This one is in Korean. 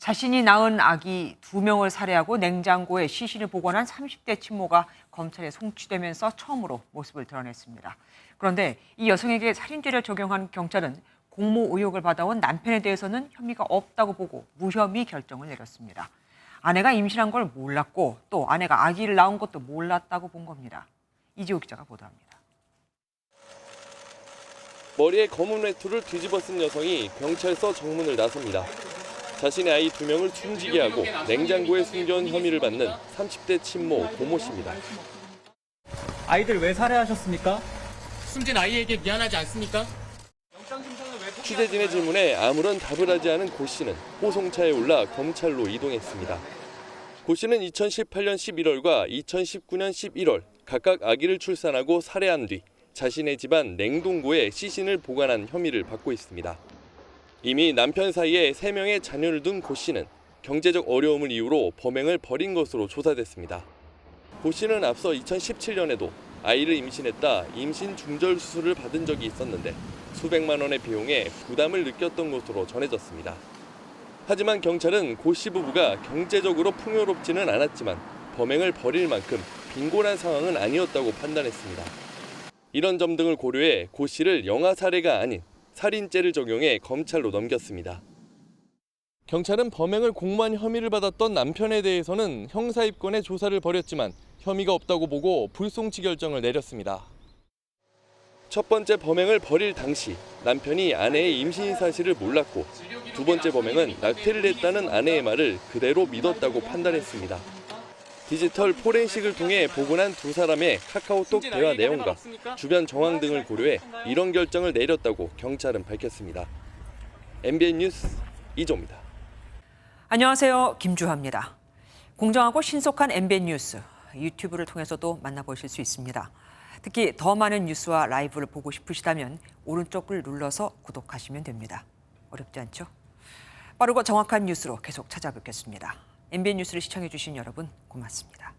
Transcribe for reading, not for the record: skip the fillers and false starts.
자신이 낳은 아기 2명을 살해하고 냉장고에 시신을 보관한 30대 친모가 검찰에 송치되면서 처음으로 모습을 드러냈습니다. 그런데 이 여성에게 살인죄를 적용한 경찰은 공모 의혹을 받아온 남편에 대해서는 혐의가 없다고 보고 무혐의 결정을 내렸습니다. 아내가 임신한 걸 몰랐고 또 아내가 아기를 낳은 것도 몰랐다고 본 겁니다. 이지호 기자가 보도합니다. 머리에 검은 외투를 뒤집어 쓴 여성이 경찰서 정문을 나섭니다. 자신의 아이 2명을 숨지게 하고 냉장고에 숨겨온 혐의를 받는 30대 친모 고모 씨입니다. 아이들 왜 살해하셨습니까? 숨진 아이에게 미안하지 않습니까? 취재진의 질문에 아무런 답을 하지 않은 고 씨는 호송차에 올라 검찰로 이동했습니다. 고 씨는 2018년 11월과 2019년 11월 각각 아기를 출산하고 살해한 뒤 자신의 집안 냉동고에 시신을 보관한 혐의를 받고 있습니다. 이미 남편 사이에 3명의 자녀를 둔 고 씨는 경제적 어려움을 이유로 범행을 벌인 것으로 조사됐습니다. 고 씨는 앞서 2017년에도 아이를 임신했다 임신 중절 수술을 받은 적이 있었는데 수백만 원의 비용에 부담을 느꼈던 것으로 전해졌습니다. 하지만 경찰은 고 씨 부부가 경제적으로 풍요롭지는 않았지만 범행을 벌일 만큼 빈곤한 상황은 아니었다고 판단했습니다. 이런 점 등을 고려해 고 씨를 영아 살해가 아닌 살인죄를 적용해 검찰로 넘겼습니다. 경찰은 범행을 공모한 혐의를 받았던 남편에 대해서는 형사 입건의 조사를 벌였지만 혐의가 없다고 보고 불송치 결정을 내렸습니다. 첫 번째 범행을 벌일 당시 남편이 아내의 임신 사실을 몰랐고 두 번째 범행은 낙태를 했다는 아내의 말을 그대로 믿었다고 판단했습니다. 디지털 포렌식을 통해 복원한 두 사람의 카카오톡 대화 내용과 주변 정황 등을 고려해 이런 결정을 내렸다고 경찰은 밝혔습니다. MBN 뉴스 이조입니다. 안녕하세요. 김주하입니다. 공정하고 신속한 MBN 뉴스, 유튜브를 통해서도 만나보실 수 있습니다. 특히 더 많은 뉴스와 라이브를 보고 싶으시다면 오른쪽을 눌러서 구독하시면 됩니다. 어렵지 않죠? 빠르고 정확한 뉴스로 계속 찾아뵙겠습니다. MBN 뉴스를 시청해주신 여러분 고맙습니다.